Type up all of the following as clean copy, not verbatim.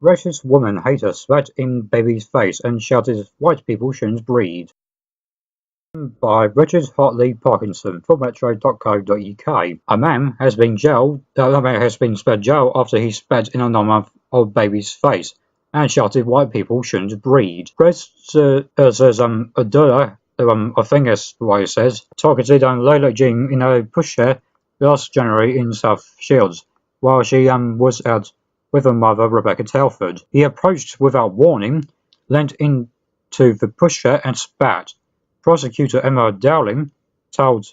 Racist woman hater spat in baby's face and shouted white people shouldn't breed. By Richard Hartley Parkinson for metro.co.uk. A man has been spared jail after he spat in a 9-month-old baby's face and shouted white people shouldn't breed. Grace Abdullah, I think that's what he says, targeted Layla Jean in a pushchair last January in South Shields while she was out with her mother Rebecca Telford. He approached without warning, leant into the pushchair and spat. Prosecutor Emma Dowling told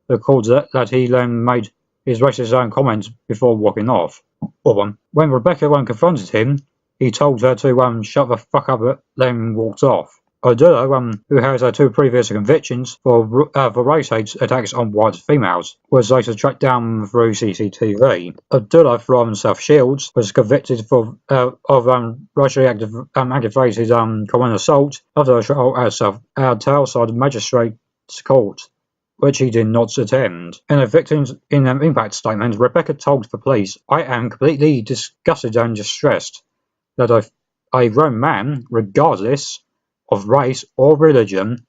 the court that he then made his racist comments before walking off. When Rebecca confronted him, he told her to shut the fuck up, then walked off. Abdullah, who has 2 previous convictions for race hate attacks on white females, was later tracked down through CCTV. Abdullah from South Shields was convicted of racially aggravated common assault after a trial at Towside Magistrates Court, which he did not attend. In a victim's impact statement, Rebecca told the police, "I am completely disgusted and distressed that a grown man, regardless of race or religion,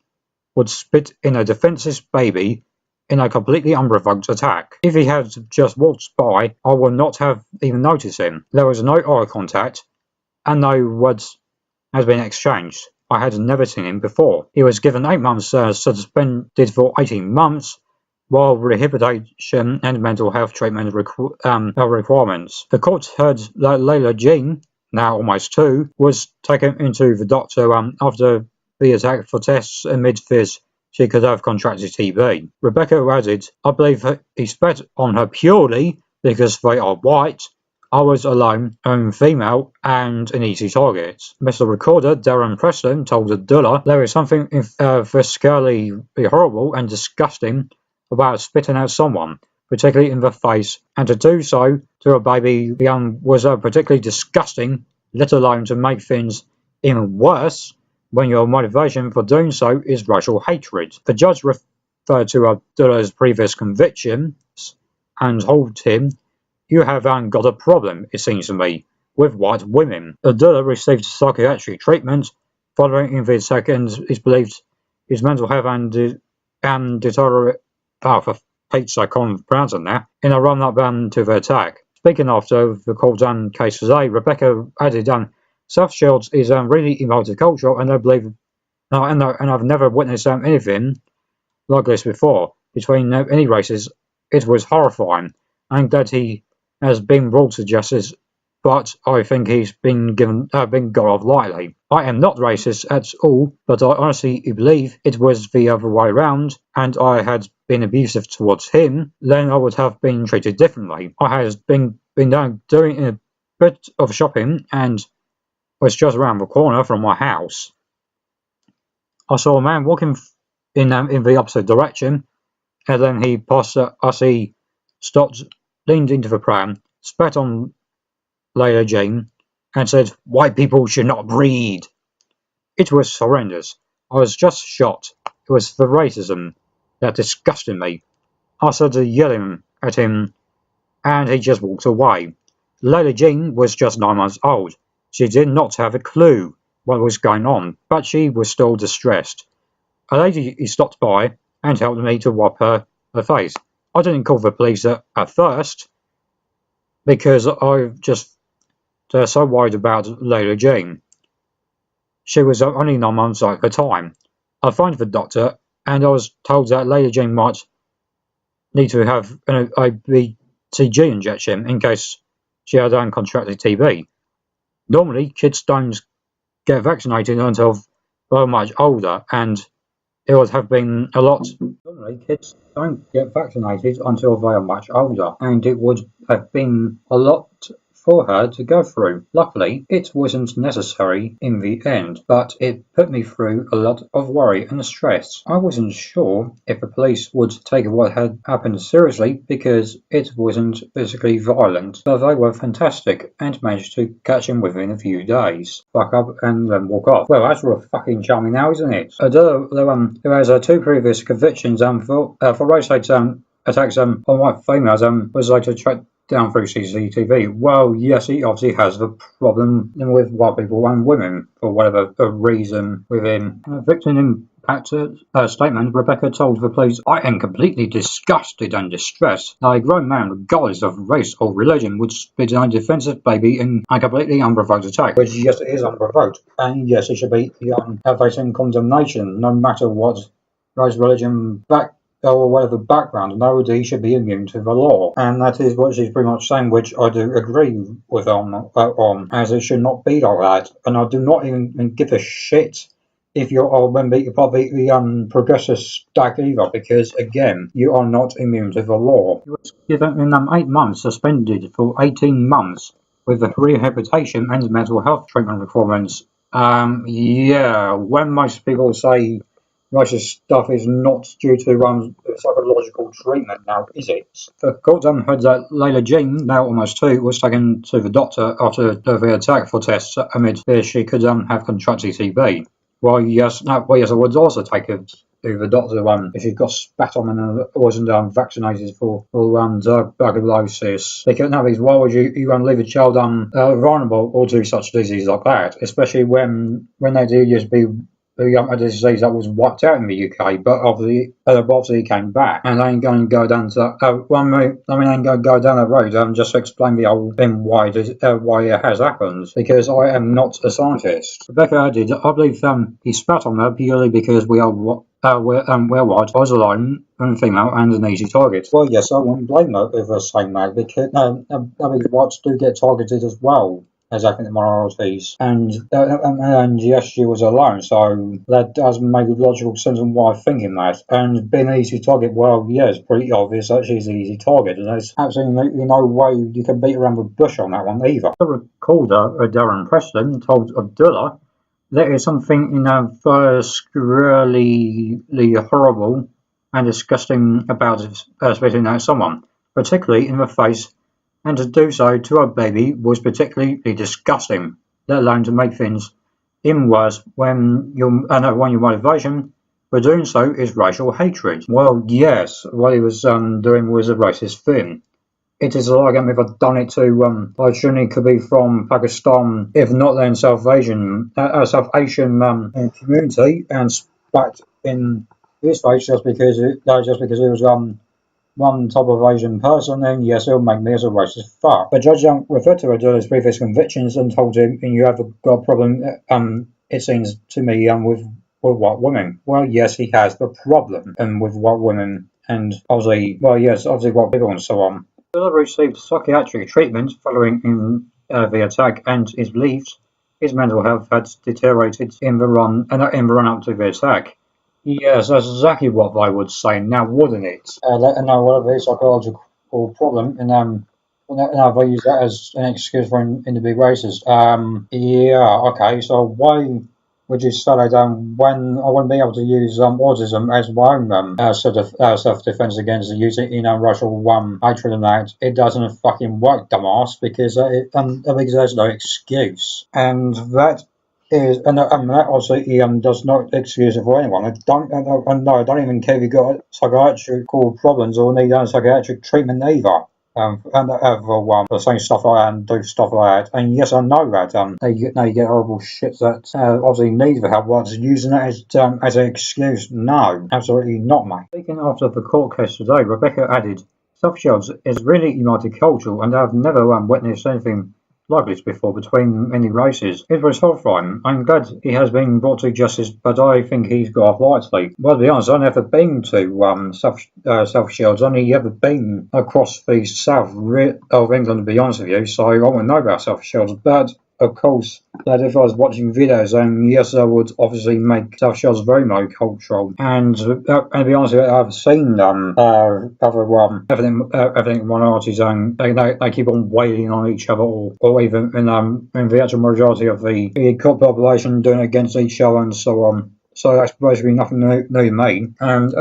would spit in a defenseless baby in a completely unprovoked attack. If he had just walked by, I would not have even noticed him. There was no eye contact, and no words had been exchanged. I had never seen him before. He was given 8 months suspended for 18 months, while rehabilitation and mental health treatment requirements. The court heard that Layla Jean, now almost 2, was taken into the doctor after the attack for tests amid fears she could have contracted TB. Rebecca added, "I believe he spat on her purely because they are white. I was alone, female, and an easy target." Mr. Recorder Darren Preston told Abdullah, "There is something viscerally horrible and disgusting about spitting at someone, particularly in the face, and to do so to a baby was particularly disgusting, let alone to make things even worse when your motivation for doing so is racial hatred." The judge referred to Abdullah's previous convictions and told him, "You have got a problem, it seems to me, with white women." Abdullah received psychiatric treatment following the attack and is believed his mental health and deteriorate. For Pete's, I can't pronounce it now. In a run-up to the attack. Speaking after the court case today, Rebecca added, "South Shields is really multicultural, and I believe, and I've never witnessed anything like this before between any races. It was horrifying. I'm glad he has been brought to justice, but I think he's been got off lightly. I am not racist at all, but I honestly believe it was the other way around, and I had been abusive towards him, then I would have been treated differently. I had been doing a bit of shopping and was just around the corner from my house. I saw a man walking in the opposite direction, and then he passed us. He stopped, leaned into the pram, spat on Layla Jean, and said, 'White people should not breed.' It was horrendous. I was just shocked. It was the racism that disgusted me. I started yelling at him, and he just walked away. Layla Jean was just 9 months old. She did not have a clue what was going on, but she was still distressed. A lady stopped by and helped me to wipe her face. I didn't call the police at first, because I just so worried about Layla Jean. She was only 9 months at the time. I phoned the doctor, and I was told that Layla Jean might need to have a BCG injection in case she had contracted TB. Normally, kids don't get vaccinated until they're much older, and it would have been a lot. Normally, kids don't get vaccinated until they are much older, and it would have been a lot for her to go through. Luckily, it wasn't necessary in the end, but it put me through a lot of worry and stress. I wasn't sure if the police would take what had happened seriously because it wasn't physically violent, but they were fantastic and managed to catch him within a few days. Fuck up and then walk off. Well, that's real fucking charming now, isn't it? Adele, who has 2 previous convictions for race hate attacks on white females, was later down through CCTV. Well, yes, he obviously has the problem with white people and women for whatever reason within. Victim impact statement, Rebecca told the police, "I am completely disgusted and distressed that a grown man, regardless of race or religion, would spit on a defenseless baby in a completely unprovoked attack." Which, yes, it is unprovoked. And yes, it should be facing condemnation, no matter what race, religion, or whatever background. Nobody should be immune to the law. And that is what she's pretty much saying, which I do agree with on, as it should not be like that. And I do not even give a shit if you're a member of the progressive stack either, because again, you are not immune to the law. He was given 8 months, suspended for 18 months with the rehabilitation and mental health treatment requirements. Yeah, when most people say racist stuff is not due to psychological treatment now, is it? The court heard that Layla Jean, now almost 2, was taken to the doctor after the attack for tests amid fear she could have contracted TB. Well, yes, I would also take her to the doctor if she got spat on and wasn't vaccinated for tuberculosis. Because why would you leave a child vulnerable or to such disease like that, especially when they do just be a disease that was wiped out in the UK, but obviously came back, and I ain't going to go down to ain't going to go down the road just to explain the whole thing why it has happened, because I am not a scientist. Rebecca added, "I believe he spat on her purely because we're white, I was alone, and female, and an easy target." Well, yes, I wouldn't blame her if they're saying that, because whites do get targeted as well as ethnic minorities, and yes, she was alone, so that does make logical sense on why I'm thinking that. And being an easy target, well, yeah, it's pretty obvious that she's an easy target, and there's absolutely no way you can beat around the bush on that one either. The recorder, Darren Preston, told Abdullah, "There is something first really horrible and disgusting about spitting at someone, particularly in the face, and to do so to a baby was particularly disgusting, let alone to make things even worse when your motivation for doing so is racial hatred." Well, yes, what he was doing was a racist thing. It is like if I'd done it to Shuni could be from Pakistan, if not then South Asian community, and spat in his face just because it was one type of Asian person, then yes, it'll make me as a racist fuck. The judge referred to Abdullah's previous convictions and told him, "You have got a problem, it seems to me, with white women." Well, yes, he has the problem with white women, and obviously white people and so on. Abdullah received psychiatric treatment following the attack, and his beliefs his mental health had deteriorated in the run up to the attack. Yes, that's exactly what they would say now, wouldn't it? Whatever his psychological problem, and they use that as an excuse for him to be racist. Yeah, okay, so why would you say that when I wouldn't be able to use autism as my own self-defense against using racial hatred and that? It doesn't fucking work, dumbass, because there's no excuse, and that is, and that also does not excuse it for anyone. I don't even care if you've got psychiatrical problems or need psychiatric treatment either. For saying stuff like that and do stuff like that. And yes, I know that you get horrible shit that obviously need the help, but using that as an excuse, no, absolutely not, mate. Speaking after the court case today, Rebecca added, "South Shields is really multicultural, and I've never witnessed anything like this before between many races. It was horrifying. I'm glad he has been brought to justice, but I think he's got off lightly." Well, to be honest, I've never been to South Shields. I've only ever been across the south of England, to be honest with you, so I wouldn't know about South Shields. But of course, that if I was watching videos, yes, I would obviously make South Shields very multicultural. And to be honest with you, I've seen other ethnic minorities, they keep on wailing on each other, or even in the actual majority of the cop population doing it against each other and so on. So that's basically nothing new to me. And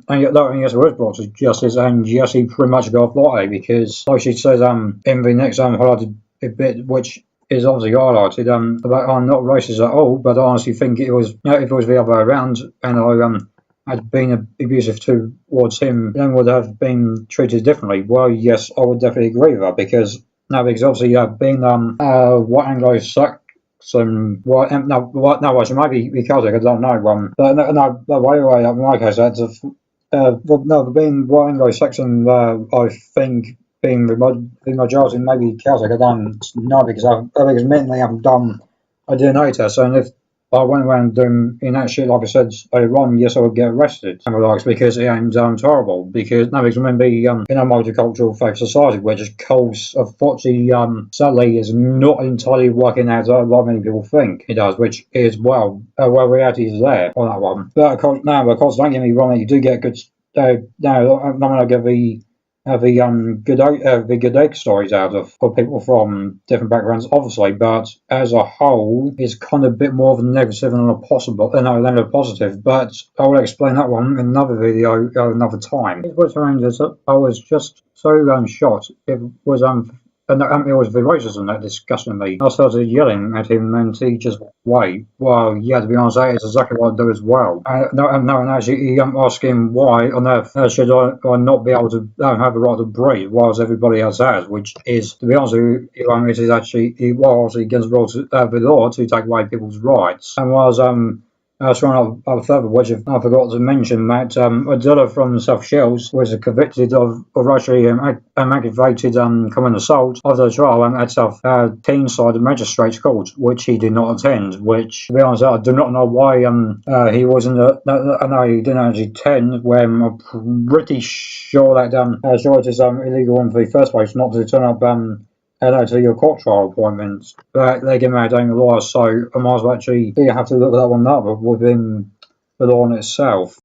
yes, it was brought to justice, and yes, he pretty much got off lightly, because, like she says in the next highlighted bit, which is obviously highlighted, about I'm not racist at all, but I honestly think it was, if it was the other way around, and had been abusive towards him, then would have been treated differently. Well, yes, I would definitely agree with that because no, because obviously being white Anglo-Saxon, no, she might be Celtic, I don't know. But anyway, in my case, that's well, no, being white Anglo-Saxon, I think being the majority maybe Celtic, I don't know because mentally I've done a DNA test, and if I went around doing that shit, like I said earlier on, yes, I would get arrested. And relaxed because it ain't horrible. Because no, because remember, in a multicultural faith society, where just cults, unfortunately, sadly, is not entirely working out a lot many people think it does, which is well, reality is there on that one. But of course, don't get me wrong, you do get good. No, I'm not gonna give the good egg stories out of people from different backgrounds, obviously, but as a whole, it's kind of a bit more of a negative than than a positive. But I will explain that one in another video another time. It was around this. I was just so shocked. It was it was the racism that disgusted me. I started yelling at him and he just wait. Well, yeah, to be honest, that is exactly what I do as well. And actually, asked him why on earth should I not be able to have the right to breathe, whilst everybody else has, which is, to be honest with you, it is actually, against the law to take away people's rights. And whilst throwing up further, which I forgot to mention that Adela from South Shields was convicted of actually aggravated common assault after the trial at South Teesside Magistrates Court, which he did not attend. Which, to be honest, I do not know why he wasn't. I know he didn't actually attend. When I'm pretty sure that sure it is illegal in the first place not to turn up to your court trial appointments. But they get married down the law, so I might as well actually have to look at that one up within the law in itself.